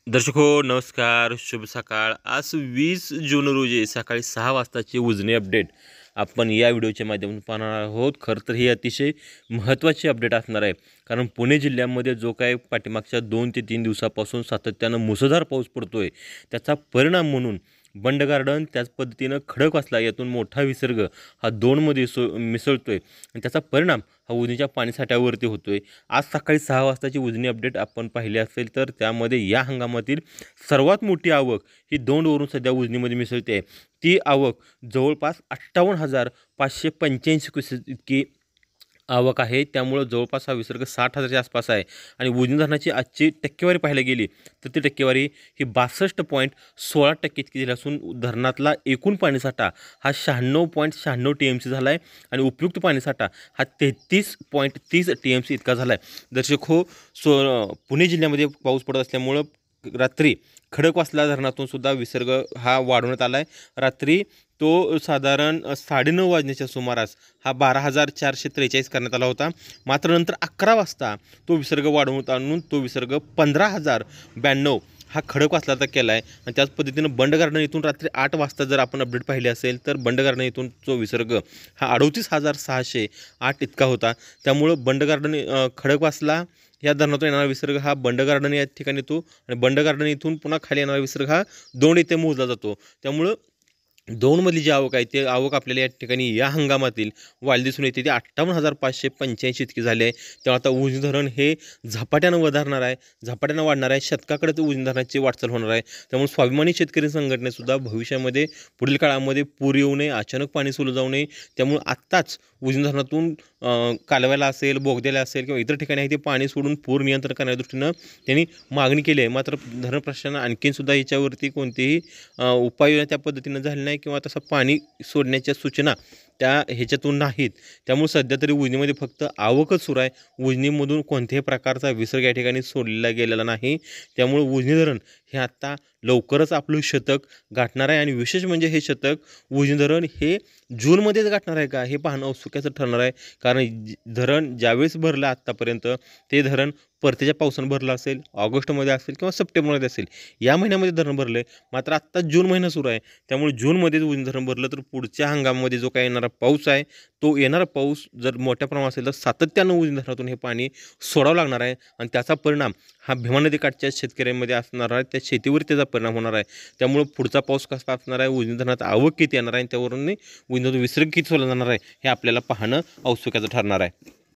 दर्शक हो नमस्कार, शुभ सकाळ। आज 20 जून रोजी सकाळी 6 वाजताची उजनी अपडेट आपण या व्हिडिओच्या माध्यमातून पाहणार आहोत। खरं तर ही अतिशय महत्त्वाची अपडेट असणार आहे, कारण पुणे जिल्ह्यामध्ये जो काय पाठीमागच्या 2 ते 3 दिवसापासून सातत्यानं मुसळधार पाऊस पडतोय, त्याचा परिणाम म्हणून बंड गार्डन त्याच पद्धतीनं खडकवासला यातून मोठा विसर्ग हा दोनमध्ये मिसळतोय आणि त्याचा परिणाम हा उजनीच्या पाणीसाठ्यावरती होतोय। आज सकाळी 6 वाजताची उजनी अपडेट आपण पाहिली असेल तर त्यामध्ये या हंगामातील सर्वात मोठी आवक ही दोंडवरून सध्या उजनीमध्ये मिसळते आहे। ती आवक जवळपास 58,585 क्युसेस इतकी आवक आहे। त्यामुळं जवळपास हा विसर्ग 60,000च्या आसपास आहे आणि उजनी धरणाची आजची टक्केवारी पाहायला गेली तर ती टक्केवारी ही 62.16% इतकी झाली असून धरणातला एकूण पाणीसाठा हा 96.96 TMC झाला आहे आणि उपयुक्त पाणीसाठा हा 33.30 TMC इतका झाला आहे। दर्शक हो, पुणे जिल्ह्यामध्ये पाऊस पडत असल्यामुळं रात्री खडकवासला धरणातून सुद्धा विसर्ग हा वाढवण्यात आला आहे। रात्री तो साधारण 9:30 वाजण्याच्या सुमारास हा 12,443 करण्यात आला होता। मात्र नंतर 11 वाजता तो विसर्ग वाढवून आणून तो विसर्ग 15,092 हा खडकवासलाचा केला आहे आणि त्याच पद्धतीनं बंड गार्डन इथून रात्री 8 वाजता जर आपण अपडेट पाहिली असेल तर बंड गार्डन इथून जो विसर्ग हा 38,608 इतका होता। त्यामुळं बंड गार्डन खडकवासला या धरणातून येणारा विसर्ग हा बंड गार्डन या ठिकाणी येतो आणि बंड गार्डन इथून पुन्हा खाली येणारा विसर्ग हा दोंड इथे मोजला जातो। त्यामुळं दोनमधली जी आवक आहे ते आवक आपल्याला या ठिकाणी या हंगामातील वाढ दिसून येते। ती 58,585 इतकी झाली आहे। तेव्हा आता उजनी धरण हे झपाट्यानं झपाट्यानं वाढणार आहे। शतकाकडे ते उजनी धरणाची वाटचाल होणार आहे। त्यामुळे स्वाभिमानी शेतकरी संघटनेसुद्धा भविष्यामध्ये पुढील काळामध्ये पूर येऊ नये, अचानक पाणी सोडलं जाऊ नये, त्यामुळे आत्ताच उजनी धरणातून कालव्याला असेल, बोगद्याला असेल किंवा इतर ठिकाणी आहे ते पाणी सोडून पूर नियंत्रण करण्याच्या दृष्टीनं त्यांनी मागणी केली आहे। मात्र धरण प्रशासनानं आणखीनसुद्धा याच्यावरती कोणतीही उपाययोजना त्या पद्धतीनं झाली नाही किंवा तसं पाणी सोडण्याच्या सूचना त्या ह्याच्यातून नाहीत। त्यामुळे सध्या तरी उजनीमध्ये फक्त आवकच सुरू आहे। उजनीमधून कोणत्याही प्रकारचा विसर्ग या ठिकाणी सोडलेला गेलेला नाही। त्यामुळे उजनी धरण हे आत्ता लवकरच आपलं शतक गाठणार आहे आणि विशेष म्हणजे हे शतक उजनी धरण हे जूनमध्येच गाठणार आहे का हे पाहणं औत्सुक्याचं ठरणार आहे। कारण धरण ज्यावेळेस भरलं आत्तापर्यंत ते धरण परतीच्या पावसानं भरलं असेल, ऑगस्टमध्ये असेल किंवा सप्टेंबरमध्ये असेल, या महिन्यामध्ये धरण भरलं आहे। मात्र आत्ता जून महिना सुरू आहे, त्यामुळे जूनमध्येच उजनी धरण भरलं तर पुढच्या हंगामामध्ये जो काही येणारा पाऊस आहे तो येणारा पाऊस जर मोठ्या प्रमाणात असेल तर सातत्यानं उजनी धरणातून हे पाणी सोडावं लागणार आहे आणि त्याचा परिणाम हा भीमा नदीकाठच्या शेतकऱ्यांमध्ये असणार आहे, त्या शेतीवर त्याचा परिणाम होणार आहे। त्यामुळे पुढचा पाऊस कसा असणार आहे, उजनी धरणात आवक किती येणार आहे, त्यावरून उजनी धरणातून विसर्ग किती सोडला जाणार आहे हे आपल्याला पाहणं औत्सुक्याचं ठरणार आहे।